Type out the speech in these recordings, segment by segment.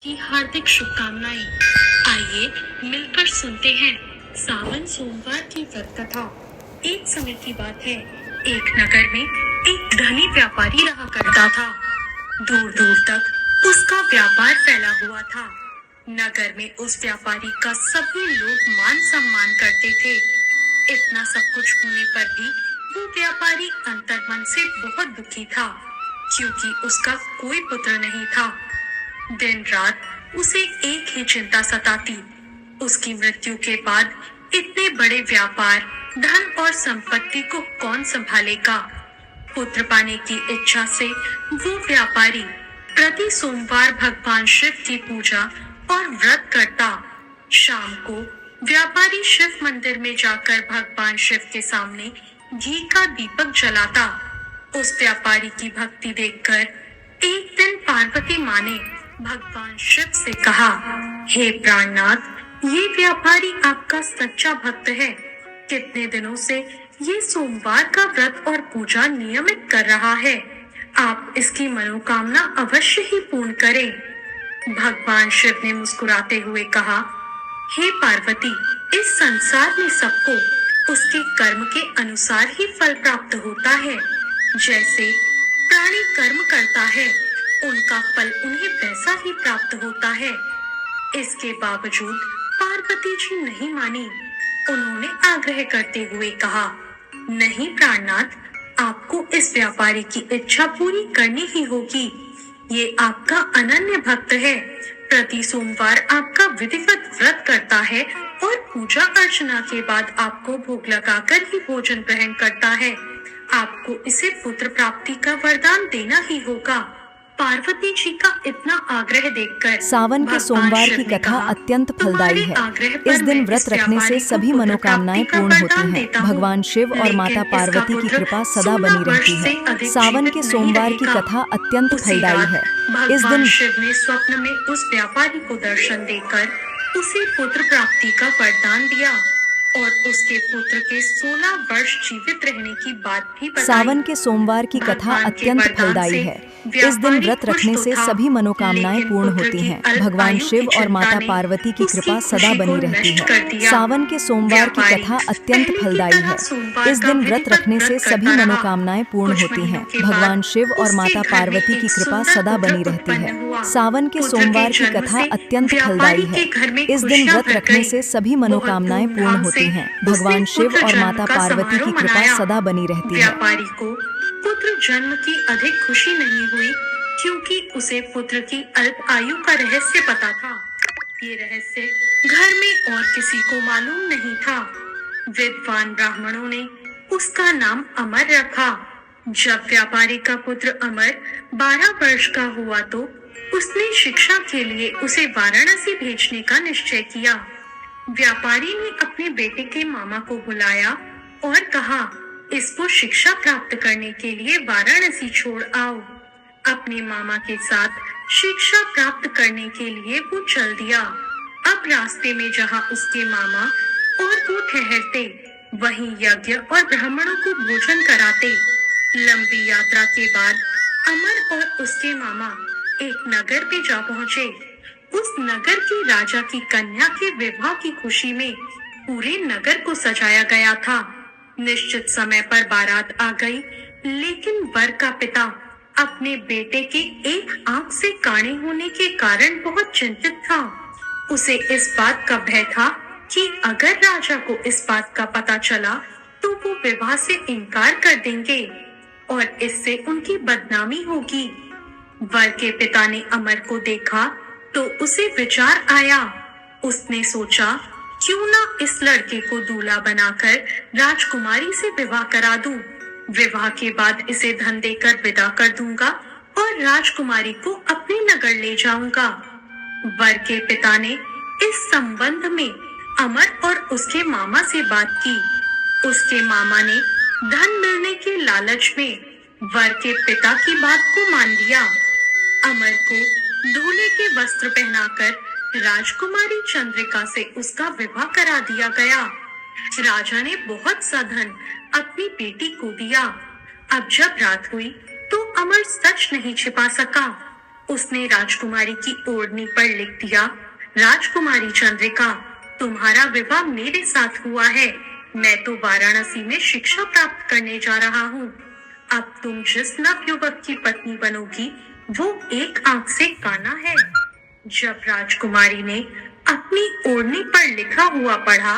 की हार्दिक शुभकामनाएं। आइए मिलकर सुनते हैं सावन सोमवार की व्रत कथा। एक समय की बात है, एक नगर में एक धनी व्यापारी रहा करता था। दूर दूर तक उसका व्यापार फैला हुआ था। नगर में उस व्यापारी का सभी लोग मान सम्मान करते थे। इतना सब कुछ होने पर भी वो व्यापारी अंतर्मन से बहुत दुखी था, क्योंकि उसका कोई पुत्र नहीं था। दिन रात उसे एक ही चिंता सताती, उसकी मृत्यु के बाद इतने बड़े व्यापार, धन और संपत्ति को कौन संभालेगा। पुत्र पाने की इच्छा से वो व्यापारी प्रति सोमवार भगवान शिव की पूजा और व्रत करता। शाम को व्यापारी शिव मंदिर में जाकर भगवान शिव के सामने घी का दीपक जलाता। उस व्यापारी की भक्ति देखकर एक दिन पार्वती माँ ने भगवान शिव से कहा, हे प्राणनाथ, ये व्यापारी आपका सच्चा भक्त है। कितने दिनों से ये सोमवार का व्रत और पूजा नियमित कर रहा है। आप इसकी मनोकामना अवश्य ही पूर्ण करें। भगवान शिव ने मुस्कुराते हुए कहा, हे पार्वती, इस संसार में सबको उसके कर्म के अनुसार ही फल प्राप्त होता है। जैसे प्राणी कर्म करता है, उनका फल उन्हें वैसा ही प्राप्त होता है। इसके बावजूद पार्वती जी नहीं मानी। उन्होंने आग्रह करते हुए कहा, नहीं प्राणनाथ, आपको इस व्यापारी की इच्छा पूरी करनी ही होगी। ये आपका अनन्य भक्त है। प्रति सोमवार आपका विधिवत व्रत करता है और पूजा अर्चना के बाद आपको भोग लगाकर ही भोजन ग्रहण करता है। आपको इसे पुत्र प्राप्ति का वरदान देना ही होगा। पार्वती जी का इतना आग्रह देखकर सावन के सोमवार की कथा अत्यंत फलदायी है। इस दिन व्रत रखने से सभी मनोकामनाएं पूर्ण होती हैं। भगवान शिव और माता पार्वती की कृपा सदा बनी रहती है। सावन के सोमवार की कथा अत्यंत फलदायी है। इस दिन शिव ने स्वप्न में उस व्यापारी को दर्शन देकर उसे पुत्र प्राप्ति का वरदान दिया और उसके पुत्र के 16 वर्ष जीवित रहने की बात भी बताई। सावन के सोमवार की कथा अत्यंत फलदायी है। इस दिन व्रत रखने से सभी मनोकामनाएं पूर्ण होती हैं। भगवान शिव और माता पार्वती की कृपा सदा बनी रहती है। सावन के सोमवार की कथा अत्यंत फलदायी है। इस दिन व्रत रखने से सभी मनोकामनाएं पूर्ण होती हैं। भगवान शिव और माता पार्वती की कृपा सदा बनी रहती है। सावन के सोमवार की कथा अत्यंत फलदायी है। इस दिन व्रत रखने से सभी मनोकामनाएं पूर्ण होती हैं। भगवान शिव और माता पार्वती की कृपा सदा बनी रहती है। व्यापारी को पुत्र जन्म की अधिक खुशी नहीं हुई, क्योंकि उसे पुत्र की अल्प आयु का रहस्य पता था। ये रहस्य घर में और किसी को मालूम नहीं था। विद्वान ब्राह्मणों ने उसका नाम अमर रखा। जब व्यापारी का पुत्र अमर 12 वर्ष का हुआ तो उसने शिक्षा के लिए उसे वाराणसी भेजने का निश्चय किया। व्यापारी ने अपने बेटे के मामा को बुलाया और कहा, इसको शिक्षा प्राप्त करने के लिए वाराणसी छोड़ आओ। अपने मामा के साथ शिक्षा प्राप्त करने के लिए वो चल दिया। अब रास्ते में जहाँ उसके मामा और वो ठहरते, वहीं यज्ञ और ब्राह्मणों को भोजन कराते। लंबी यात्रा के बाद अमर और उसके मामा एक नगर पे जा पहुँचे। उस नगर के राजा की कन्या के विवाह की खुशी में पूरे नगर को सजाया गया था। निश्चित समय पर बारात आ गई, लेकिन वर का पिता अपने बेटे के एक आंख से काणे होने के कारण बहुत चिंतित था। उसे इस बात का भय था कि अगर राजा को इस बात का पता चला तो वो विवाह से इनकार कर देंगे और इससे उनकी बदनामी होगी। वर के पिता ने अमर को देखा तो उसे विचार आया। उसने सोचा, क्यों ना इस लड़के को दूल्हा बनाकर राजकुमारी से विवाह करा दूं। विवाह के बाद इसे धन देकर विदा कर दूंगा और राजकुमारी को अपने नगर ले जाऊंगा। वर के पिता ने इस संबंध में अमर और उसके मामा से बात की। उसके मामा ने धन मिलने के लालच में वर के पिता की बात को मान लिया। अमर को दूल्हे के वस्त्र पहनाकर राजकुमारी चंद्रिका से उसका विवाह करा दिया गया। राजा ने बहुत सा धन अपनी बेटी को दिया। अब जब रात हुई तो अमर सच नहीं छिपा सका। उसने राजकुमारी की ओढ़नी पर लिख दिया, राजकुमारी चंद्रिका, तुम्हारा विवाह मेरे साथ हुआ है। मैं तो वाराणसी में शिक्षा प्राप्त करने जा रहा हूँ। अब तुम जिस नवयुवक की पत्नी बनोगी वो एक आंख से काना है। जब राजकुमारी ने अपनी ओढ़नी पर लिखा हुआ पढ़ा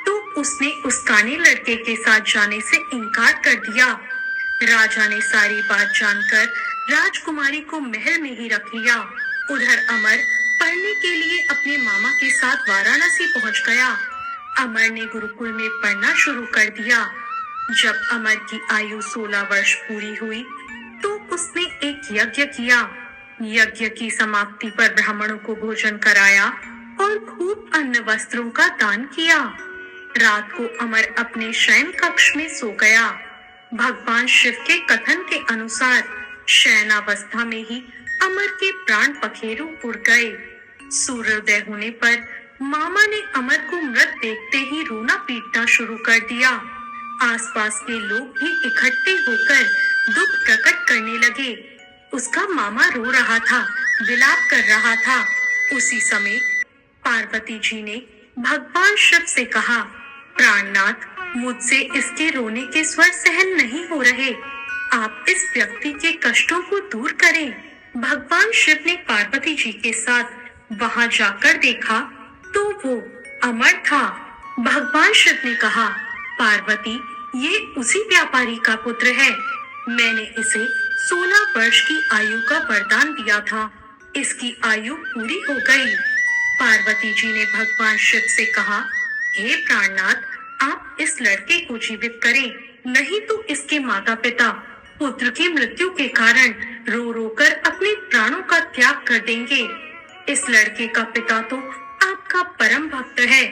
तो उसने उस काने लड़के के साथ जाने से इनकार कर दिया। राजा ने सारी बात जानकर राजकुमारी को महल में ही रख लिया। उधर अमर पढ़ने के लिए अपने मामा के साथ वाराणसी पहुंच गया। अमर ने गुरुकुल में पढ़ना शुरू कर दिया। जब अमर की आयु 16 वर्ष पूरी हुई तो उसने एक यज्ञ किया। यज्ञ की समाप्ति पर ब्राह्मणों को भोजन कराया और खूब अन्न वस्त्रों का दान किया। रात को अमर अपने शयन कक्ष में सो गया। भगवान शिव के कथन के अनुसार शयनावस्था में ही अमर के प्राण पखेरु उड़ गए। सूर्योदय होने पर मामा ने अमर को मृत देखते ही रोना पीटना शुरू कर दिया। आसपास के लोग भी इकट्ठे होकर दुख प्रकट करने लगे। उसका मामा रो रहा था, विलाप कर रहा था। उसी समय पार्वती जी ने भगवान शिव से कहा, प्राणनाथ, मुझसे इसके रोने के स्वर सहन नहीं हो रहे। आप इस व्यक्ति के कष्टों को दूर करें। भगवान शिव ने पार्वती जी के साथ वहां जाकर देखा तो वो अमर था। भगवान शिव ने कहा, पार्वती, ये उसी व्यापारी का पुत्र है। मैंने इसे 16 वर्ष की आयु का वरदान दिया था। इसकी आयु पूरी हो गई। पार्वती जी ने भगवान शिव से कहा, हे प्राणनाथ, आप इस लड़के को जीवित करें, नहीं तो इसके माता पिता पुत्र की मृत्यु के कारण रो रो कर अपने प्राणों का त्याग कर देंगे। इस लड़के का पिता तो आपका परम भक्त है।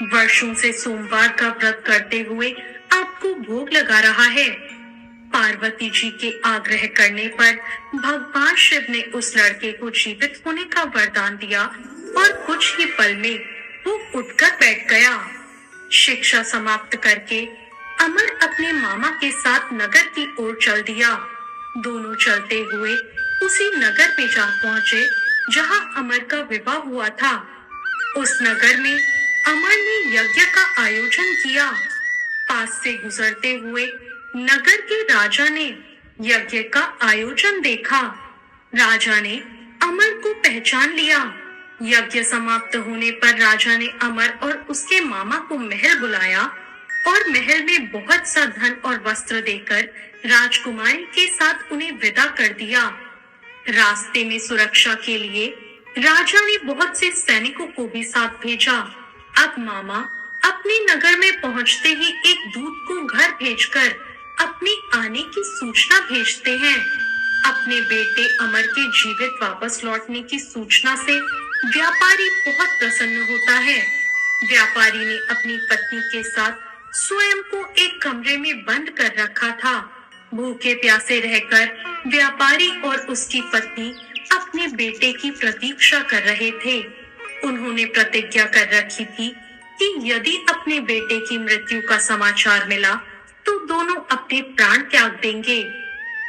वर्षों से सोमवार का व्रत करते हुए आपको भोग लगा रहा है। पार्वती जी के आग्रह करने पर भगवान शिव ने उस लड़के को जीवित होने का वरदान दिया और कुछ ही पल में वो उठकर बैठ गया। शिक्षा समाप्त करके अमर अपने मामा के साथ नगर की ओर चल दिया। दोनों चलते हुए उसी नगर में जा पहुंचे जहां अमर का विवाह हुआ था। उस नगर में अमर ने यज्ञ का आयोजन किया। पास से गुजरते हुए नगर के राजा ने यज्ञ का आयोजन देखा। राजा ने अमर को पहचान लिया। यज्ञ समाप्त होने पर राजा ने अमर और उसके मामा को महल बुलाया और महल में बहुत सा धन और वस्त्र देकर राजकुमारी के साथ उन्हें विदा कर दिया। रास्ते में सुरक्षा के लिए राजा ने बहुत से सैनिकों को भी साथ भेजा। अब मामा अपने नगर में पहुंचते ही एक दूत को घर भेजकर अपने आने की सूचना भेजते हैं। अपने बेटे अमर के जीवित वापस लौटने की सूचना से व्यापारी बहुत प्रसन्न होता है। व्यापारी ने अपनी पत्नी के साथ स्वयं को एक कमरे में बंद कर रखा था। भूखे प्यासे रहकर व्यापारी और उसकी पत्नी अपने बेटे की प्रतीक्षा कर रहे थे। उन्होंने प्रतिज्ञा कर रखी थी कि यदि अपने बेटे की मृत्यु का समाचार मिला तो दोनों अपने प्राण त्याग देंगे।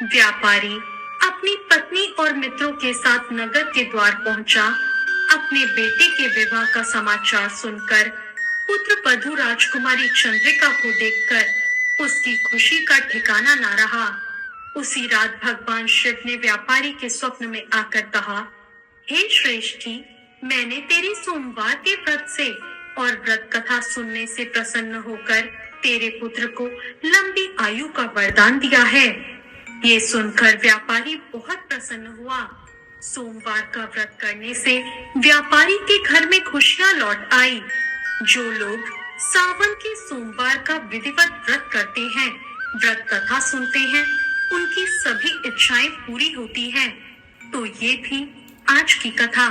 व्यापारी अपनी पत्नी और मित्रों के साथ नगर के द्वार पहुंचा। अपने बेटे के विवाह का समाचार सुनकर पुत्र वधू राजकुमारी चंद्रिका को देखकर उसकी खुशी का ठिकाना ना रहा। उसी रात भगवान शिव ने व्यापारी के स्वप्न में आकर कहा, हे श्रेष्ठी, मैंने तेरे सोमवार के व्रत से और व्रत कथा सुनने से प्रसन्न होकर तेरे पुत्र को लंबी आयु का वरदान दिया है। ये सुनकर व्यापारी बहुत प्रसन्न हुआ। सोमवार का व्रत करने से व्यापारी के घर में खुशियां लौट आई। जो लोग सावन के सोमवार का विधिवत व्रत करते हैं, व्रत कथा सुनते हैं, उनकी सभी इच्छाएं पूरी होती हैं। तो ये थी आज की कथा।